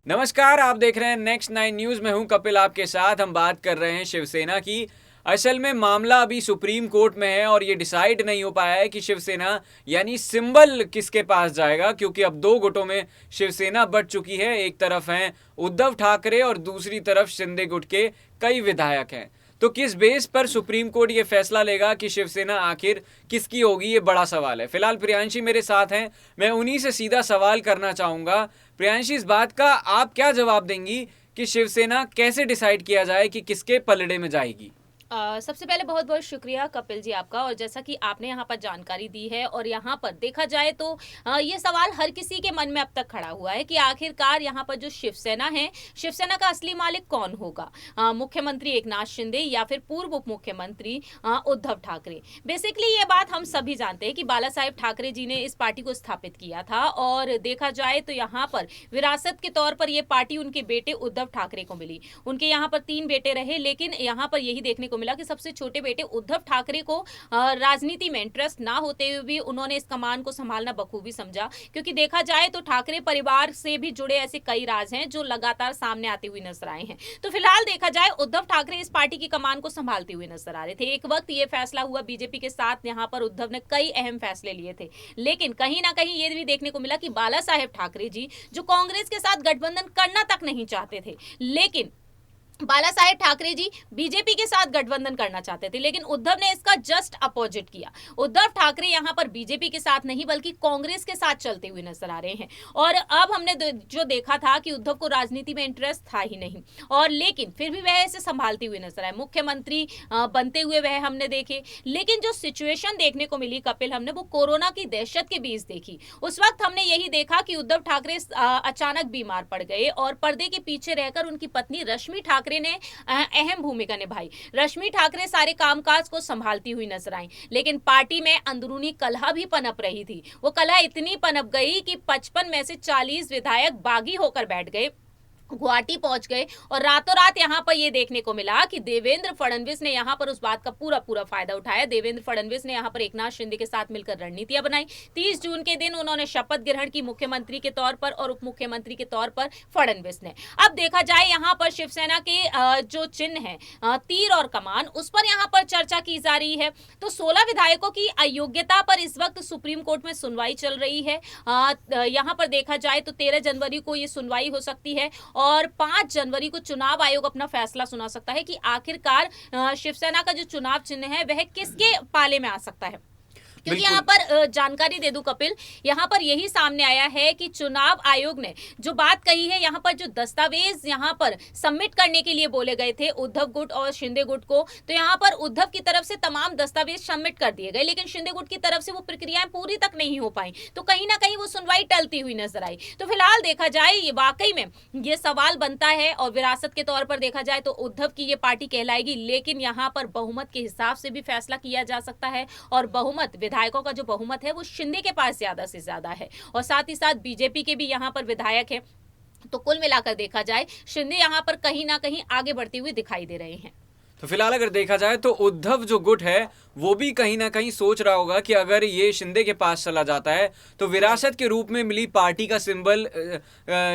नमस्कार, आप देख रहे हैं नेक्स्ट 9 न्यूज़ में हूं कपिल आपके साथ। हम बात कर रहे हैं शिवसेना की। असल में मामला अभी सुप्रीम कोर्ट में है और ये डिसाइड नहीं हो पाया है कि शिवसेना यानी सिंबल किसके पास जाएगा, क्योंकि अब दो गुटों में शिवसेना बंट चुकी है। एक तरफ हैं उद्धव ठाकरे और दूसरी तरफ शिंदे गुट के कई विधायक हैं। तो किस बेस पर सुप्रीम कोर्ट ये फैसला लेगा कि शिवसेना आखिर किसकी होगी, ये बड़ा सवाल है। फिलहाल प्रियांशी मेरे साथ हैं, मैं उन्हीं से सीधा सवाल करना चाहूँगा। प्रियांशी, इस बात का आप क्या जवाब देंगी कि शिवसेना कैसे डिसाइड किया जाए कि किसके पलड़े में जाएगी? सबसे पहले बहुत बहुत शुक्रिया कपिल जी आपका। और जैसा कि आपने यहाँ पर जानकारी दी है और यहाँ पर देखा जाए तो ये सवाल हर किसी के मन में अब तक खड़ा हुआ है कि आखिरकार यहाँ पर जो शिवसेना है, शिवसेना का असली मालिक कौन होगा, मुख्यमंत्री एकनाथ शिंदे या फिर पूर्व उप मुख्यमंत्री उद्धव ठाकरे। बेसिकली ये बात हम सभी जानते हैं कि बाला साहेब ठाकरे जी ने इस पार्टी को स्थापित किया था और देखा जाए तो यहाँ पर विरासत के तौर पर यह पार्टी उनके बेटे उद्धव ठाकरे को मिली। उनके यहाँ पर 3 बेटे रहे, लेकिन यहाँ पर यही देखने को मिला कि सबसे छोटे बेटे उद्धव ठाकरे को राजनीति में इंटरेस्ट ना होते हुए भी उन्होंने इस कमान को संभालना बखूबी समझा। क्योंकि देखा जाए तो ठाकरे परिवार से भी जुड़े ऐसे कई राज हैं जो लगातार सामने आते हुए नजर आए हैं। तो फिलहाल देखा जाए उद्धव ठाकरे इस पार्टी की कमान को संभालते हुए नजर आ रहे थे। एक वक्त ये फैसला हुआ बीजेपी के साथ, यहाँ पर उद्धव ने कई अहम फैसले लिए थे, लेकिन कहीं ना कहीं ये भी देखने को मिला कि बाला साहेब ठाकरे जी जो कांग्रेस के साथ गठबंधन करना तक नहीं चाहते थे, लेकिन बाला साहेब ठाकरे जी बीजेपी के साथ गठबंधन करना चाहते थे, लेकिन उद्धव ने इसका जस्ट अपोजिट किया। उद्धव ठाकरे यहां पर बीजेपी के साथ नहीं बल्कि कांग्रेस के साथ चलते हुए नजर आ रहे हैं। और अब हमने जो देखा था कि उद्धव को राजनीति में इंटरेस्ट था ही नहीं, और लेकिन फिर भी वह इसे संभालते हुए नजर आए, मुख्यमंत्री बनते हुए वह हमने देखे। लेकिन जो सिचुएशन देखने को मिली कपिल, हमने वो कोरोना की दहशत के बीच देखी। उस वक्त हमने यही देखा कि उद्धव ठाकरे अचानक बीमार पड़ गए और पर्दे के पीछे रहकर उनकी पत्नी रश्मि ठाकरे ने अहम भूमिका निभाई। रश्मि ठाकरे सारे कामकाज को संभालती हुई नजर आई, लेकिन पार्टी में अंदरूनी कलह भी पनप रही थी। वो कलह इतनी पनप गई कि 55 में से 40 विधायक बागी होकर बैठ गए, गुवाहाटी पहुंच गए। और रातों रात यहां पर यह देखने को मिला कि देवेंद्र फडणवीस ने यहां पर उस बात का पूरा फायदा उठाया। देवेंद्र फडणवीस ने यहां पर एकनाथ शिंदे के साथ मिलकर रणनीतियां बनाई। 30 जून के दिन उन्होंने शपथ ग्रहण की, मुख्यमंत्री के तौर पर और उप मुख्यमंत्री के तौर पर फडणवीस ने। अब देखा जाए यहां पर शिवसेना के जो चिन्ह है तीर और कमान, उस पर यहां पर चर्चा की जा रही है। तो 16 विधायकों की अयोग्यता पर इस वक्त सुप्रीम कोर्ट में सुनवाई चल रही है। यहां पर देखा जाए तो 13 जनवरी को यह सुनवाई हो सकती है और 5 जनवरी को चुनाव आयोग अपना फैसला सुना सकता है कि आखिरकार शिवसेना का जो चुनाव चिन्ह है वह किसके पाले में आ सकता है। क्योंकि यहाँ पर जानकारी दे दूं कपिल, यहाँ पर यही सामने आया है कि चुनाव आयोग ने जो बात कही है, यहाँ पर जो दस्तावेज यहाँ पर सबमिट करने के लिए बोले गए थे उद्धव गुट और शिंदे गुट को, तो यहाँ पर उद्धव की तरफ से तमाम दस्तावेज सबमिट कर दिए गए, लेकिन शिंदे गुट की तरफ से वो प्रक्रियाएं पूरी तक नहीं हो पाई। तो कहीं ना कहीं वो सुनवाई टलती हुई नजर आई। तो फिलहाल देखा जाए ये वाकई में ये सवाल बनता है, और विरासत के तौर पर देखा जाए तो उद्धव की ये पार्टी कहलाएगी, लेकिन यहाँ पर बहुमत के हिसाब से भी फैसला किया जा सकता है। और बहुमत, विधायकों का जो बहुमत है वो शिंदे के पास ज्यादा से ज्यादा है, और साथ ही साथ बीजेपी के भी यहां पर विधायक है। तो कुल मिलाकर देखा जाए शिंदे यहां पर कहीं ना कहीं आगे बढ़ते हुए दिखाई दे रहे हैं। तो फिलहाल अगर देखा जाए तो उद्धव जो गुट है वो भी कहीं ना कहीं सोच रहा होगा कि अगर ये शिंदे के पास चला जाता है तो विरासत के रूप में मिली पार्टी का सिंबल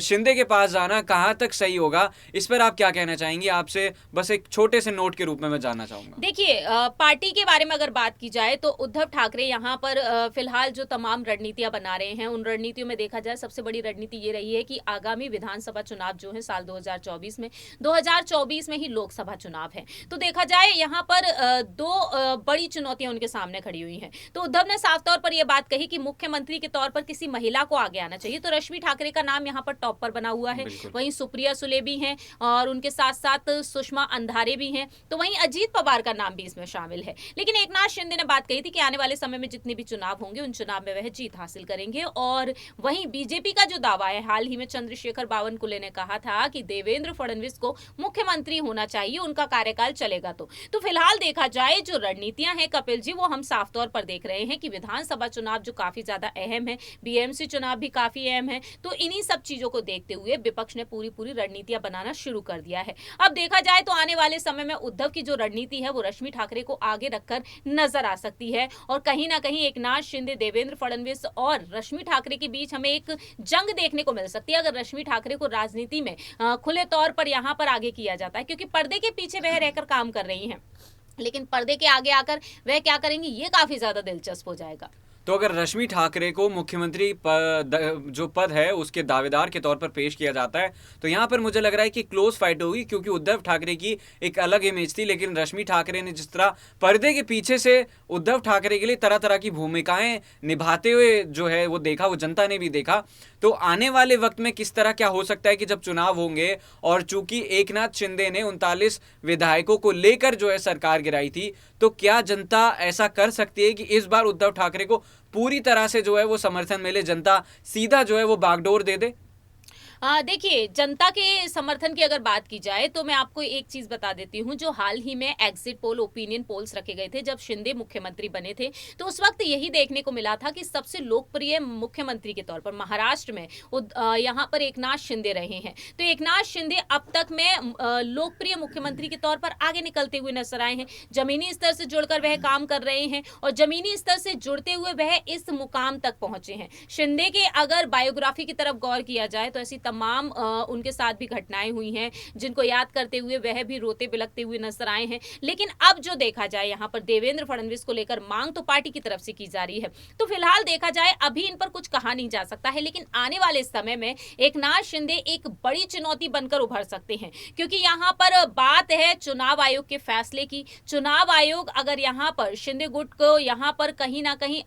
शिंदे के पास जाना कहाँ तक सही होगा। इस पर आप क्या कहना चाहेंगे? आपसे बस एक छोटे से नोट के रूप में मैं जानना चाहूंगा। देखिए, पार्टी के बारे में अगर बात की जाए तो उद्धव ठाकरे यहाँ पर फिलहाल जो तमाम रणनीतियां बना रहे हैं, उन रणनीतियों में देखा जाए सबसे बड़ी रणनीति ये रही है कि आगामी विधानसभा चुनाव जो है साल 2024 में ही लोकसभा चुनाव है। तो देखा जाए यहाँ पर दो बड़ी चुनौतियां उनके सामने खड़ी हुई हैं। तो उद्धव ने साफ तौर पर यह बात कही कि मुख्यमंत्री के तौर पर किसी महिला को आगे आना चाहिए। तो रश्मि ठाकरे का नाम यहाँ पर टॉप पर बना हुआ है, वहीं सुप्रिया सुले भी हैं और उनके साथ साथ सुषमा अंधारे भी हैं। तो वहीं अजीत पवार का नाम भी इसमें शामिल है। लेकिन एकनाथ शिंदे ने बात कही थी कि आने वाले समय में जितने भी चुनाव होंगे उन चुनाव में वह जीत हासिल करेंगे। और वहीं बीजेपी का जो दावा है, हाल ही में चंद्रशेखर बावनकुले ने कहा था कि देवेंद्र फडणवीस को मुख्यमंत्री होना चाहिए, उनका कार्यकाल चलेगा। तो फिलहाल देखा जाए जो रणनीतियां रणनीतियां हैं कपिल जी, वो हम साफ तौर पर देख रहे हैं कि विधानसभा चुनाव जो काफी ज्यादा अहम है, बीएमसी चुनाव भी काफी अहम है, तो इन्हीं सब चीजों को देखते हुए विपक्ष ने पूरी पूरी रणनीतियां बनाना शुरू कर दिया है। अब देखा जाए तो आने वाले समय में उद्धव की जो रणनीति है वो रश्मि ठाकरे को आगे रखकर नजर आ सकती है, और कहीं ना कहीं एकनाथ शिंदे, देवेंद्र फडणवीस और रश्मि ठाकरे के बीच हमें एक जंग देखने को मिल सकती है अगर रश्मि ठाकरे को राजनीति में खुले तौर पर यहां पर आगे किया जाता है, क्योंकि पर्दे के पीछे वह रहकर काम कर रही हैं, लेकिन पर्दे के आगे आकर वह क्या करेंगी ये काफी ज्यादा दिलचस्प हो जाएगा। तो अगर रश्मि ठाकरे को मुख्यमंत्री जो पद है उसके दावेदार के तौर पर पेश किया जाता है तो यहाँ पर मुझे लग रहा है कि क्लोज फाइट होगी, क्योंकि उद्धव ठाकरे की एक अलग इमेज थी, लेकिन रश्मि ठाकरे ने जिस तरह पर्दे के पीछे से उद्धव ठाकरे के लिए तरह तरह की भूमिकाएं निभाते हुए जो है वो देखा, वो जनता ने भी देखा। तो आने वाले वक्त में किस तरह क्या हो सकता है कि जब चुनाव होंगे, और चूंकि एकनाथ शिंदे ने 39 विधायकों को लेकर जो है सरकार गिराई थी, तो क्या जनता ऐसा कर सकती है कि इस बार उद्धव ठाकरे को पूरी तरह से जो है वो समर्थन मिले, जनता सीधा जो है वो बागडोर दे दे? देखिए, जनता के समर्थन की अगर बात की जाए तो मैं आपको एक चीज बता देती हूँ, जो हाल ही में एग्जिट पोल, ओपिनियन पोल्स रखे गए थे जब शिंदे मुख्यमंत्री बने थे, तो उस वक्त यही देखने को मिला था कि सबसे लोकप्रिय मुख्यमंत्री के तौर पर महाराष्ट्र में यहाँ पर एकनाथ शिंदे रहे हैं। तो एकनाथ शिंदे अब तक में लोकप्रिय मुख्यमंत्री के तौर पर आगे निकलते हुए नजर आए हैं। जमीनी स्तर से जुड़कर वह काम कर रहे हैं और जमीनी स्तर से जुड़ते हुए वह इस मुकाम तक पहुंचे हैं। शिंदे के अगर बायोग्राफी की तरफ गौर किया जाए तो ऐसी तमाम उनके साथ भी घटनाएं हुई हैं जिनको याद करते हुए वह भी रोते बिलखते हुए नजर आए हैं। लेकिन अब जो देखा जाए यहाँ पर देवेंद्र फडणवीस को लेकर मांग तो पार्टी की तरफ से की जा रही है, तो फिलहाल देखा जाए अभी इन पर कुछ कहा नहीं जा सकता है, लेकिन आने वाले समय में एकनाथ शिंदे एक बड़ी चुनौती बनकर उभर सकते हैं, क्योंकि यहाँ पर बात है चुनाव आयोग के फैसले की। चुनाव आयोग अगर यहाँ पर शिंदे गुट को यहाँ पर कहीं ना कहीं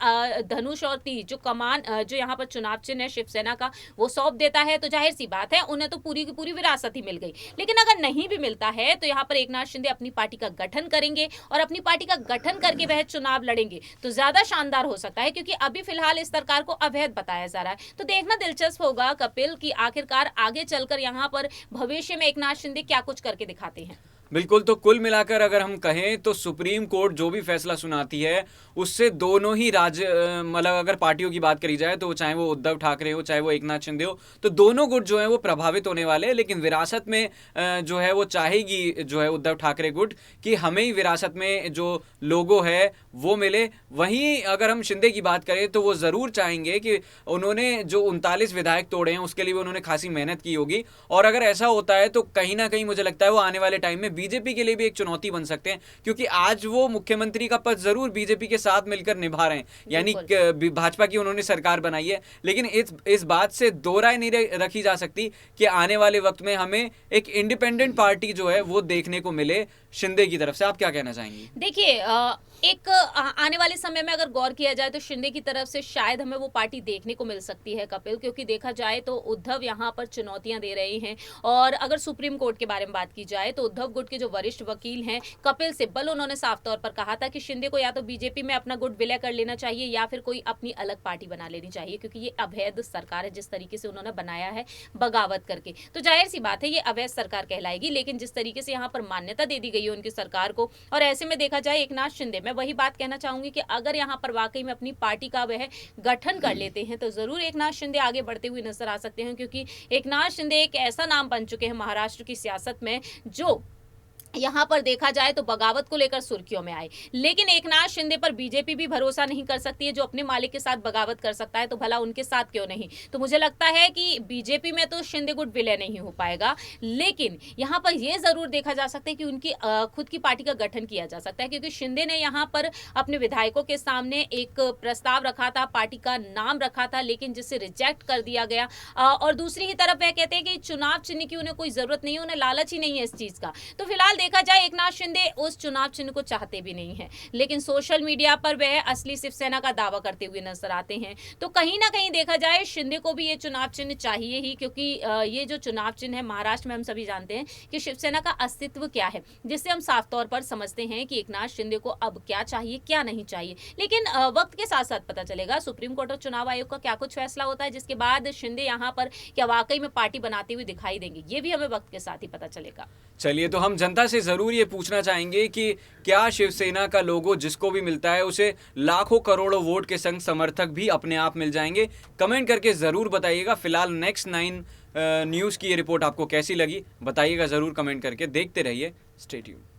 धनुष और तीर जो कमान जो यहाँ पर चुनाव चिन्ह है शिवसेना का वो सौंप देता है, तो जाहिर सी बात है उन्हें तो पूरी की पूरी विरासत ही मिल गई। लेकिन अगर नहीं भी मिलता है तो यहाँ पर एकनाथ शिंदे अपनी पार्टी का गठन करेंगे, और अपनी पार्टी का गठन करके वह चुनाव लड़ेंगे तो ज्यादा शानदार हो सकता है, क्योंकि अभी फिलहाल इस सरकार को अवैध बताया जा रहा है। तो देखना दिलचस्प होगा कपिल कि आखिरकार आगे चलकर यहाँ पर भविष्य में एकनाथ शिंदे क्या कुछ करके दिखाते हैं। बिल्कुल, तो कुल मिलाकर अगर हम कहें तो सुप्रीम कोर्ट जो भी फैसला सुनाती है उससे दोनों ही राज्य मतलब अगर पार्टियों की बात करी जाए तो चाहे वो उद्धव ठाकरे हो चाहे वो एकनाथ शिंदे हो, तो दोनों गुट जो है वो प्रभावित होने वाले हैं। लेकिन विरासत में जो है वो चाहेगी जो है उद्धव ठाकरे गुट कि हमें ही विरासत में जो लोगो है वो मिले। वहीं अगर हम शिंदे की बात करें तो वो ज़रूर चाहेंगे कि उन्होंने जो 39 विधायक तोड़े हैं उसके लिए भी उन्होंने खासी मेहनत की होगी, और अगर ऐसा होता है तो कहीं ना कहीं मुझे लगता है वो आने वाले टाइम में बीजेपी के लिए भी एक चुनौती बन सकते हैं, क्योंकि आज वो मुख्यमंत्री का पद जरूर बीजेपी के साथ मिलकर निभा रहे हैं, यानी भाजपा की उन्होंने सरकार बनाई है, लेकिन इस बात से दो राय नहीं रखी जा सकती कि आने वाले वक्त में हमें एक इंडिपेंडेंट पार्टी जो है वो देखने को मिले शिंदे की तरफ से। आप क्या कहना चाहेंगी? देखिए, एक आने वाले समय में अगर गौर किया जाए तो शिंदे की तरफ से शायद हमें वो पार्टी देखने को मिल सकती है कपिल, क्योंकि देखा जाए तो उद्धव यहाँ पर चुनौतियां दे रहे हैं। और अगर सुप्रीम कोर्ट के बारे में बात की जाए तो उद्धव गुट के जो वरिष्ठ वकील हैं कपिल सिब्बल, उन्होंने साफ तौर पर कहा था कि शिंदे को या तो बीजेपी में अपना गुट विलय कर लेना चाहिए या फिर कोई अपनी अलग पार्टी बना लेनी चाहिए, क्योंकि ये अवैध सरकार है जिस तरीके से उन्होंने बनाया है बगावत करके। तो जाहिर सी बात है ये अवैध सरकार कहलाएगी, लेकिन जिस तरीके से यहाँ पर मान्यता दे दी गई है उनकी सरकार को, और ऐसे में देखा जाए एकनाथ शिंदे, मैं वही बात कहना चाहूंगी कि अगर यहाँ पर वाकई में अपनी पार्टी का वह गठन कर लेते हैं तो जरूर एकनाथ शिंदे आगे बढ़ते हुए नजर आ सकते हैं, क्योंकि एकनाथ शिंदे एक ऐसा नाम बन चुके हैं महाराष्ट्र की सियासत में जो यहाँ पर देखा जाए तो बगावत को लेकर सुर्खियों में आए। लेकिन एकनाथ शिंदे पर बीजेपी भी भरोसा नहीं कर सकती है, जो अपने मालिक के साथ बगावत कर सकता है तो भला उनके साथ क्यों नहीं। तो मुझे लगता है कि बीजेपी में तो शिंदे गुट विलय नहीं हो पाएगा, लेकिन यहाँ पर यह जरूर देखा जा सकता है कि उनकी खुद की पार्टी का गठन किया जा सकता है, क्योंकि शिंदे ने यहाँ पर अपने विधायकों के सामने एक प्रस्ताव रखा था, पार्टी का नाम रखा था, लेकिन जिसे रिजेक्ट कर दिया गया। और दूसरी ही तरफ वह कहते हैं कि चुनाव चिन्ह की उन्हें कोई जरूरत नहीं है, उन्हें लालच ही नहीं है इस चीज का। तो फिलहाल देखा जाए एकनाथ शिंदे उस चुनाव चिन्ह को चाहते भी नहीं है, लेकिन सोशल मीडिया पर वह असली शिवसेना का दावा करते हुए नजर आते हैं। तो कहीं ना कहीं देखा जाए शिंदे को भी ये चुनाव चिन्ह चाहिए ही, क्योंकि ये जो चुनाव चिन्ह है महाराष्ट्र में हम सभी जानते हैं कि शिवसेना का अस्तित्व क्या है, जिससे हम साफ तौर पर समझते हैं कि एकनाथ शिंदे को अब क्या चाहिए क्या नहीं चाहिए। लेकिन वक्त के साथ साथ पता चलेगा सुप्रीम कोर्ट और चुनाव आयोग का क्या कुछ फैसला होता है, जिसके बाद शिंदे यहाँ पर क्या वाकई में पार्टी बनाते हुए दिखाई देंगे, ये भी हमें वक्त के साथ ही पता चलेगा। चलिए, तो हम जनता से ज़रूर ये पूछना चाहेंगे कि क्या शिवसेना का लोगो जिसको भी मिलता है उसे लाखों करोड़ों वोट के संग समर्थक भी अपने आप मिल जाएंगे? कमेंट करके ज़रूर बताइएगा। फिलहाल नेक्स्ट 9 न्यूज़ की ये रिपोर्ट आपको कैसी लगी बताइएगा ज़रूर कमेंट करके। देखते रहिए, स्टे ट्यून्ड।